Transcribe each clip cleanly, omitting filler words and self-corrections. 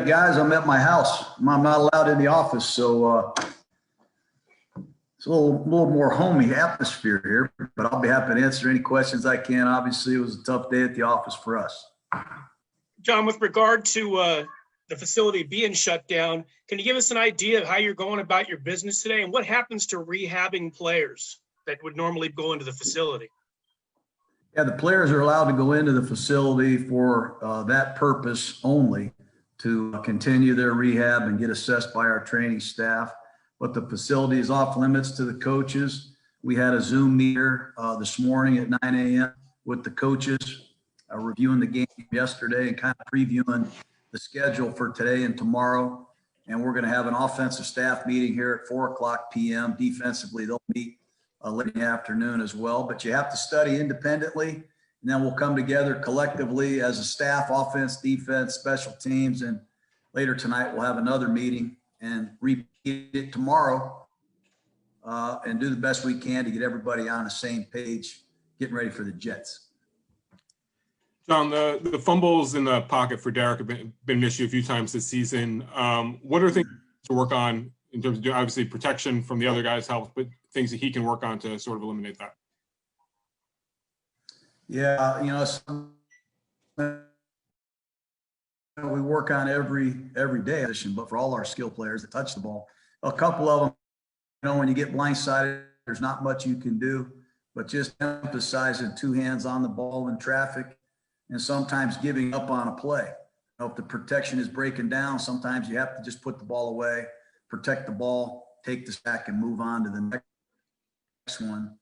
guys, I'm at my house. I'm not allowed in the office, so it's a little more homey atmosphere here, but I'll be happy to answer any questions I can. Obviously, it was a tough day at the office for us. John, with regard to the facility being shut down, can you give us an idea of how you're going about your business today, and what happens to rehabbing players that would normally go into the facility? Yeah, the players are allowed to go into the facility for that purpose only, to continue their rehab and get assessed by our training staff. But the facility is off limits to the coaches. We had a Zoom meeting this morning at 9 a.m. with the coaches, reviewing the game yesterday and kind of previewing the schedule for today and tomorrow. And we're going to have an offensive staff meeting here at 4:00 p.m. Defensively, they'll meet late in the afternoon as well. But you have to study independently, and then we'll come together collectively as a staff, offense, defense, special teams. And later tonight, we'll have another meeting and repeat it tomorrow and do the best we can to get everybody on the same page, getting ready for the Jets. John, the fumbles in the pocket for Derek have been an issue a few times this season. What are things to work on in terms of, obviously, protection from the other guys helps, but things that he can work on to sort of eliminate that? Yeah, we work on every day, but for all our skill players that touch the ball, a couple of them, when you get blindsided, there's not much you can do, but just emphasizing two hands on the ball in traffic, and sometimes giving up on a play. If the protection is breaking down, sometimes you have to just put the ball away, protect the ball, take the sack, and move on to the next one.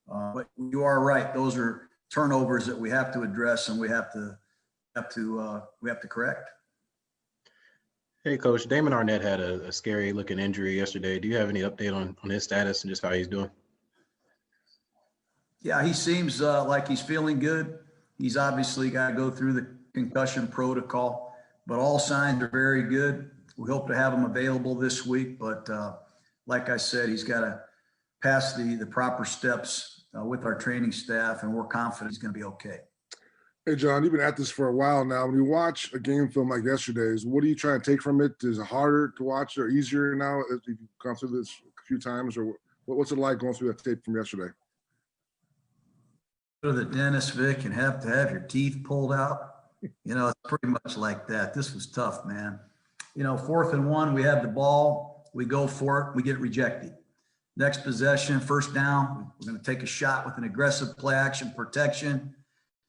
But you are right; those are turnovers that we have to address, and we have to correct. Hey, Coach, Damon Arnett had a scary looking injury yesterday. Do you have any update on his status and just how he's doing? Yeah, he seems like he's feeling good. He's obviously got to go through the concussion protocol, but all signs are very good. We hope to have him available this week, but like I said, he's got to pass the proper steps with our training staff, and we're confident he's going to be okay. Hey, John, you've been at this for a while now. When you watch a game film like yesterday's, what are you trying to take from it? Is it harder to watch or easier now if you've gone through this a few times? Or what's it like going through that tape from yesterday? Go to the dentist, Vic, and have to have your teeth pulled out. It's pretty much like that. This was tough, man. 4th and 1, we have the ball. We go for it. We get rejected. Next possession, first down, we're going to take a shot with an aggressive play action protection.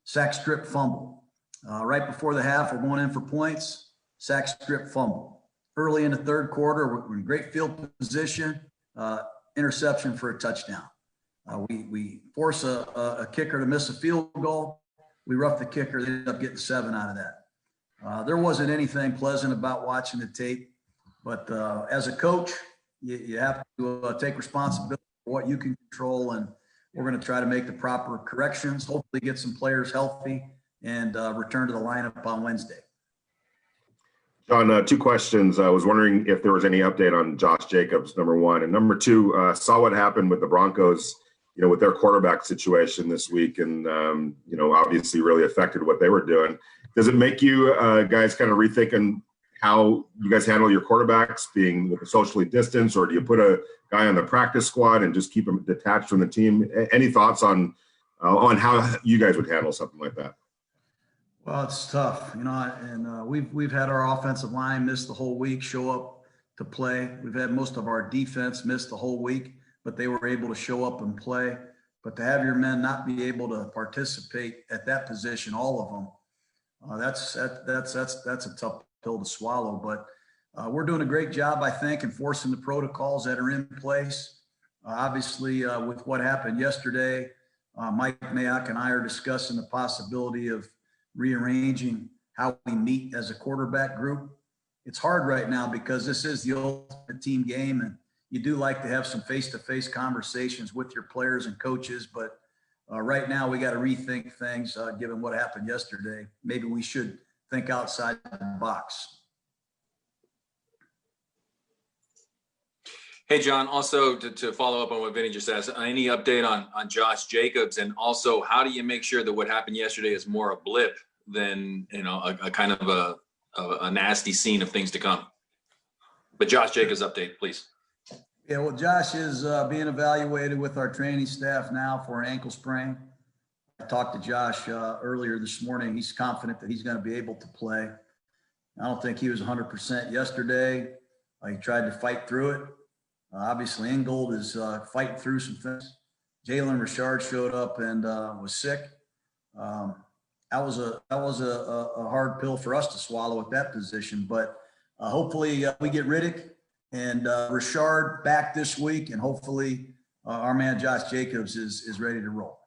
Sack, strip, fumble. Right before the half, we're going in for points. Sack, strip, fumble. Early in the third quarter, we're in great field position. Interception for a touchdown. We force a kicker to miss a field goal. We rough the kicker. They end up getting 7 out of that. There wasn't anything pleasant about watching the tape, but as a coach, you have to take responsibility for what you can control, and we're going to try to make the proper corrections, hopefully get some players healthy, and return to the lineup on Wednesday. John, 2 questions. I was wondering if there was any update on Josh Jacobs, number 1. And number 2, saw what happened with the Broncos, with their quarterback situation this week, and, obviously really affected what they were doing. Does it make you guys kind of rethinking how you guys handle your quarterbacks, being socially distanced, or do you put a guy on the practice squad and just keep him detached from the team? Any thoughts on how you guys would handle something like that? Well, it's tough, and we've had our offensive line miss the whole week, show up to play. We've had most of our defense miss the whole week, but they were able to show up and play. But to have your men not be able to participate at that position, all of them, that's a tough pill to swallow. But we're doing a great job, I think, enforcing the protocols that are in place. Obviously, with what happened yesterday, Mike Mayock and I are discussing the possibility of rearranging how we meet as a quarterback group. It's hard right now because this is the ultimate team game, and you do like to have some face-to-face conversations with your players and coaches, but right now we got to rethink things given what happened yesterday. Maybe we should think outside the box. Hey, John, also to follow up on what Vinny just asked, any update on Josh Jacobs? And also, how do you make sure that what happened yesterday is more a blip than, a kind of a nasty scene of things to come. But Josh Jacobs update, please. Yeah, well, Josh is being evaluated with our training staff now for an ankle sprain. I talked to Josh earlier this morning. He's confident that he's going to be able to play. I don't think he was 100% yesterday. He tried to fight through it. Obviously, Ingold is fighting through some things. Jalen Richard showed up and was sick. That was a hard pill for us to swallow at that position. But hopefully we get Riddick and Richard back this week, and hopefully our man Josh Jacobs is ready to roll.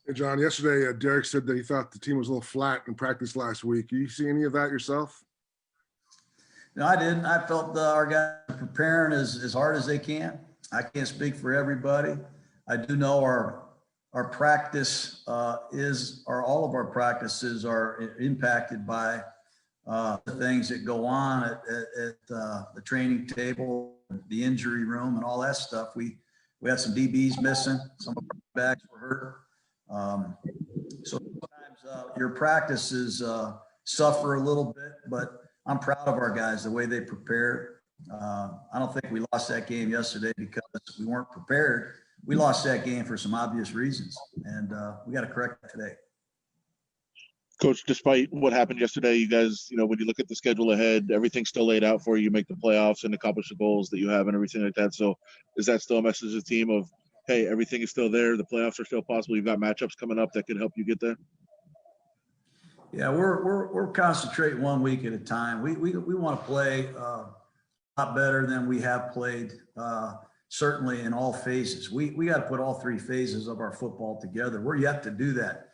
Hey, John, yesterday Derek said that he thought the team was a little flat in practice last week. You see any of that yourself? No, I didn't. I felt our guys are preparing as hard as they can. I can't speak for everybody. I do know our practice all of our practices are impacted by the things that go on at the training table, the injury room, and all that stuff. We had some DBs missing. Some of our backs were hurt. So sometimes your practices suffer a little bit, but I'm proud of our guys, the way they prepared. I don't think we lost that game yesterday because we weren't prepared. We lost that game for some obvious reasons, and we got to correct that today. Coach, despite what happened yesterday, you guys, when you look at the schedule ahead, everything's still laid out for you. You make the playoffs and accomplish the goals that you have and everything like that. So is that still a message to the team of, hey, everything is still there, the playoffs are still possible, you've got matchups coming up that could help you get there? Yeah, we're concentrating 1 week at a time. We want to play a lot better than we have played, certainly in all phases. We got to put all three phases of our football together. We're yet to do that.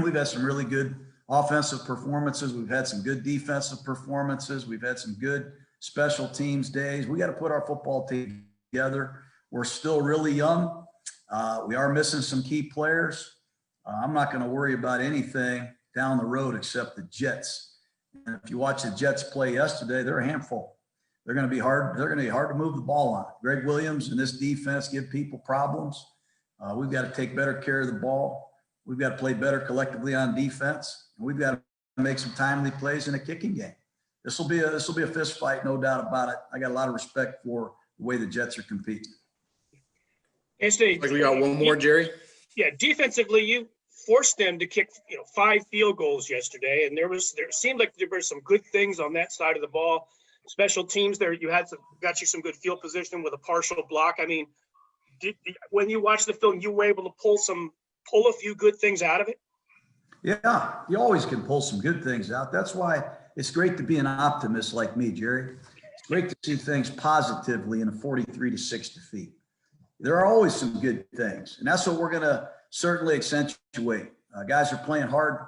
We've had some really good offensive performances. We've had some good defensive performances. We've had some good special teams days. We got to put our football team together. We're still really young. We are missing some key players. I'm not going to worry about anything down the road except the Jets. And if you watch the Jets play yesterday, they're a handful. They're going to be hard. They're going to be hard to move the ball on. Greg Williams and this defense give people problems. We've got to take better care of the ball. We've got to play better collectively on defense. And we've got to make some timely plays in a kicking game. This will be a fist fight, no doubt about it. I got a lot of respect for the way the Jets are competing. Like we got one more, Jerry. Yeah, defensively, you forced them to kick 5 field goals yesterday, and there seemed like there were some good things on that side of the ball. Special teams there, got you some good field position with a partial block. I mean, when you watch the film, you were able to pull a few good things out of it? Yeah, you always can pull some good things out. That's why it's great to be an optimist like me, Jerry. It's great to see things positively in a 43-6 defeat. There are always some good things, and that's what we're going to certainly accentuate. Guys are playing hard.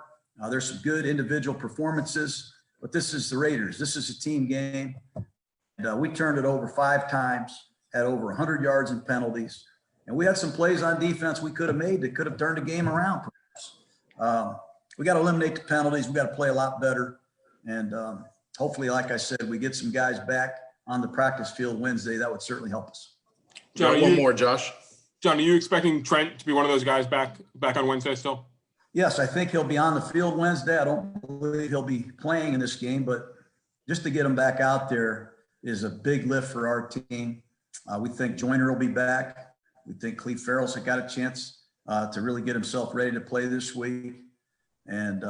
There's some good individual performances, but this is the Raiders. This is a team game. And we turned it over 5 times, had over 100 yards in penalties. And we had some plays on defense we could have made that could have turned the game around, perhaps. We got to eliminate the penalties. We got to play a lot better. And hopefully, like I said, we get some guys back on the practice field Wednesday. That would certainly help us. John, one more, Josh. John, are you expecting Trent to be one of those guys back on Wednesday still? Yes, I think he'll be on the field Wednesday. I don't believe he'll be playing in this game, but just to get him back out there is a big lift for our team. We think Joyner will be back. We think Cleve Farrell's got a chance to really get himself ready to play this week. And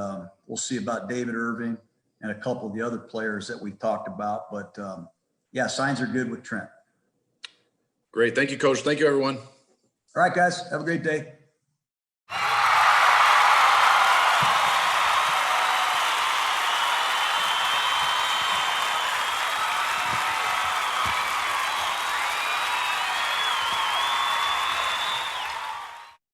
we'll see about David Irving and a couple of the other players that we've talked about. But, yeah, signs are good with Trent. Great. Thank you, Coach. Thank you, everyone. All right, guys. Have a great day.